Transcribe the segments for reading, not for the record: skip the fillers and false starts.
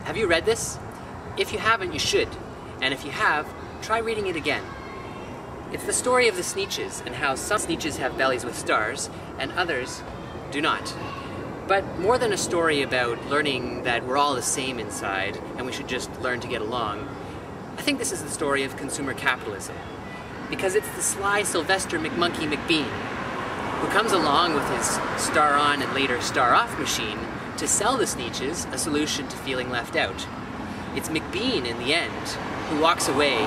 Have you read this? If you haven't, you should. And if you have, try reading it again. It's the story of the Sneetches and how some Sneetches have bellies with stars and others do not. But more than a story about learning that we're all the same inside and we should just learn to get along, I think this is the story of consumer capitalism. Because it's the sly Sylvester McMonkey McBean who comes along with his star-on and later star-off machine to sell the Sneetches a solution to feeling left out. It's McBean, in the end, who walks away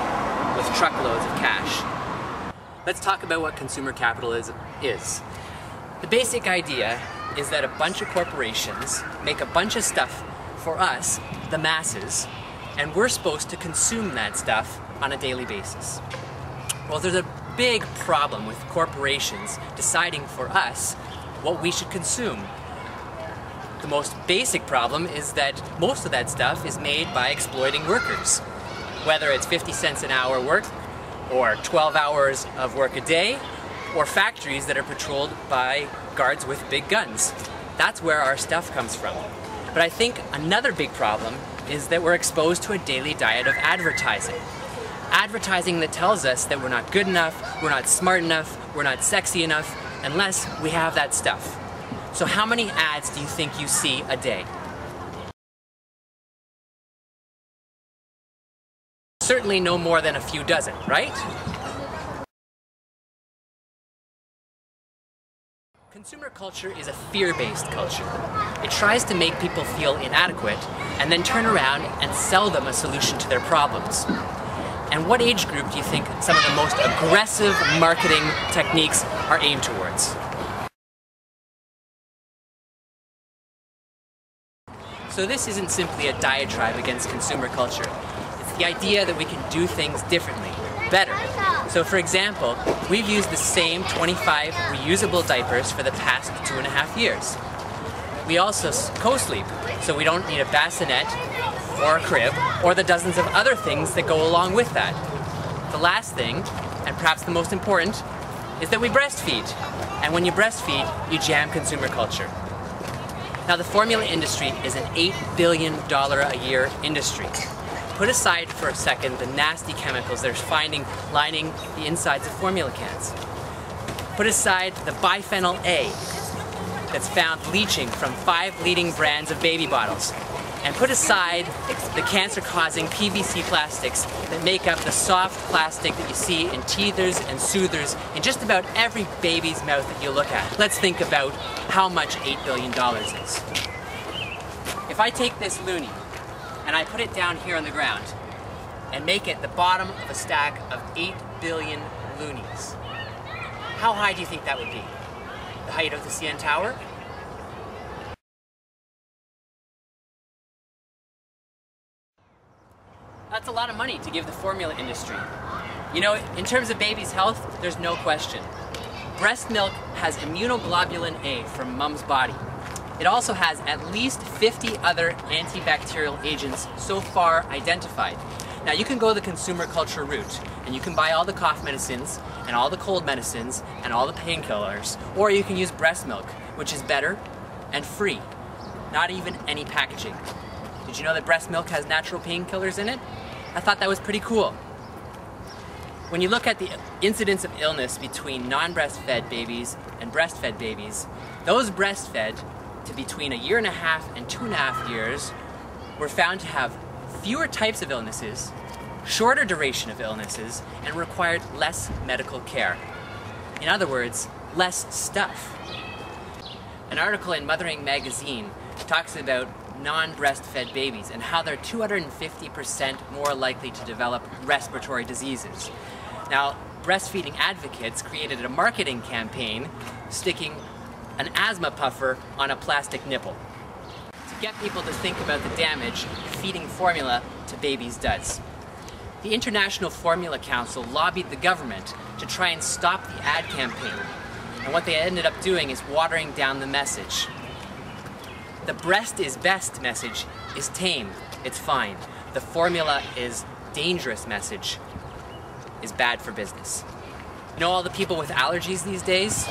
with truckloads of cash. Let's talk about what consumer capitalism is. The basic idea is that a bunch of corporations make a bunch of stuff for us, the masses, and we're supposed to consume that stuff on a daily basis. Well, there's a big problem with corporations deciding for us what we should consume. The most basic problem is that most of that stuff is made by exploiting workers. Whether it's 50 cents an hour work, or 12 hours of work a day, or factories that are patrolled by guards with big guns. That's where our stuff comes from. But I think another big problem is that we're exposed to a daily diet of advertising. Advertising that tells us that we're not good enough, we're not smart enough, we're not sexy enough, unless we have that stuff. So how many ads do you think you see a day? Certainly no more than a few dozen, right? Consumer culture is a fear-based culture. It tries to make people feel inadequate and then turn around and sell them a solution to their problems. And what age group do you think some of the most aggressive marketing techniques are aimed towards? So this isn't simply a diatribe against consumer culture. It's the idea that we can do things differently, better. So for example, we've used the same 25 reusable diapers for the past 2.5 years. We also co-sleep, so we don't need a bassinet or a crib or the dozens of other things that go along with that. The last thing, and perhaps the most important, is that we breastfeed. And when you breastfeed, you jam consumer culture. Now the formula industry is an $8 billion a year industry. Put aside for a second the nasty chemicals they're finding lining the insides of formula cans. Put aside the biphenyl A that's found leaching from 5 leading brands of baby bottles. And put aside the cancer-causing PVC plastics that make up the soft plastic that you see in teethers and soothers in just about every baby's mouth that you look at. Let's think about how much $8 billion is. If I take this loonie and I put it down here on the ground and make it the bottom of a stack of 8 billion loonies, how high do you think that would be? The height of the CN Tower? That's a lot of money to give the formula industry. You know, in terms of baby's health, there's no question. Breast milk has immunoglobulin A from mom's body. It also has at least 50 other antibacterial agents so far identified. Now you can go the consumer culture route and you can buy all the cough medicines and all the cold medicines and all the painkillers, or you can use breast milk, which is better and free. Not even any packaging. Did you know that breast milk has natural painkillers in it? I thought that was pretty cool. When you look at the incidence of illness between non-breastfed babies and breastfed babies, those breastfed to between 1.5 years and 2.5 years were found to have fewer types of illnesses, shorter duration of illnesses, and required less medical care. In other words, less stuff. An article in Mothering magazine talks about non-breastfed babies and how they're 250% more likely to develop respiratory diseases. Now, breastfeeding advocates created a marketing campaign sticking an asthma puffer on a plastic nipple to get people to think about the damage feeding formula to babies does. The International Formula Council lobbied the government to try and stop the ad campaign, and what they ended up doing is watering down the message. The breast is best message is tame, it's fine. The formula is dangerous message is bad for business. You know all the people with allergies these days?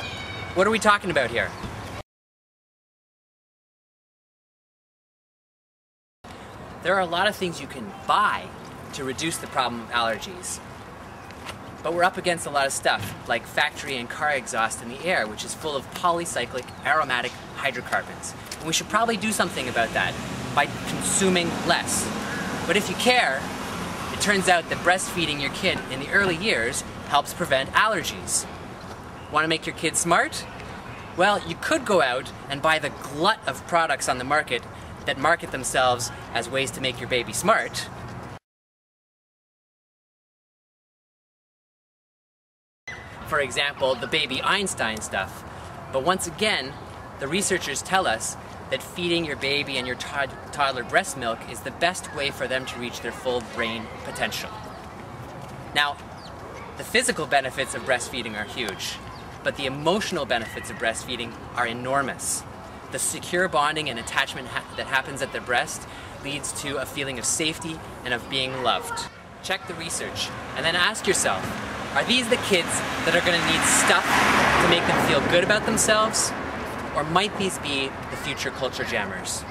What are we talking about here? There are a lot of things you can buy to reduce the problem of allergies. But we're up against a lot of stuff, like factory and car exhaust in the air, which is full of polycyclic aromatic hydrocarbons. And we should probably do something about that by consuming less. But if you care, it turns out that breastfeeding your kid in the early years helps prevent allergies. Want to make your kid smart? Well, you could go out and buy the glut of products on the market that market themselves as ways to make your baby smart. For example, the baby Einstein stuff. But once again, the researchers tell us that feeding your baby and your toddler breast milk is the best way for them to reach their full brain potential. Now, the physical benefits of breastfeeding are huge, but the emotional benefits of breastfeeding are enormous. The secure bonding and attachment that happens at the breast leads to a feeling of safety and of being loved. Check the research and then ask yourself, are these the kids that are going to need stuff to make them feel good about themselves? Or might these be the future culture jammers?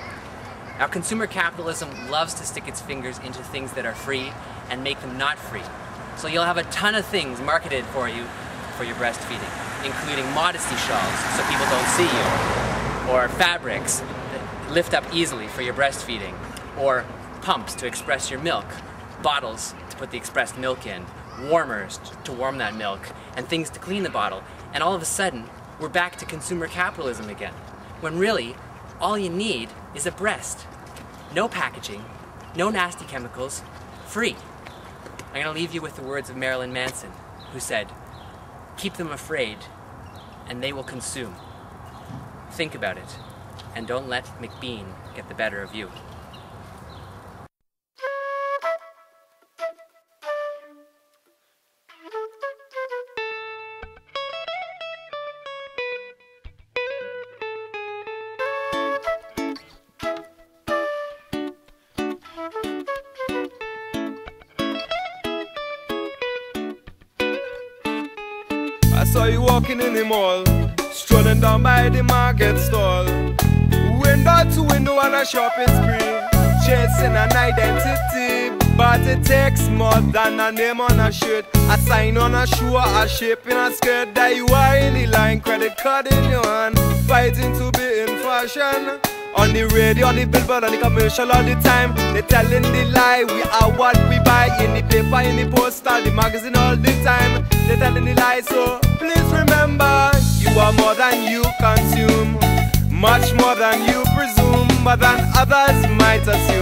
Now, consumer capitalism loves to stick its fingers into things that are free and make them not free. So you'll have a ton of things marketed for you for your breastfeeding, including modesty shawls so people don't see you, or fabrics that lift up easily for your breastfeeding, or pumps to express your milk, bottles to put the expressed milk in, warmers to warm that milk, and things to clean the bottle. And all of a sudden, we're back to consumer capitalism again, when really, all you need is a breast. No packaging, no nasty chemicals, free. I'm going to leave you with the words of Marilyn Manson, who said, "Keep them afraid, and they will consume." Think about it, and don't let McBean get the better of you. I saw you walking in the mall, strolling down by the market stall, window to window on a shopping spree, chasing an identity. But it takes more than a name on a shirt, a sign on a shoe, a shape in a skirt. That you are in the line, credit card in your hand, fighting to be in fashion. On the radio, on the billboard, on the commercial all the time, they telling the lie. We are what we buy, in the paper, in the postal, the magazine all the time. They telling the lie, so please remember, you are more than you consume, much more than you presume, more than others might assume.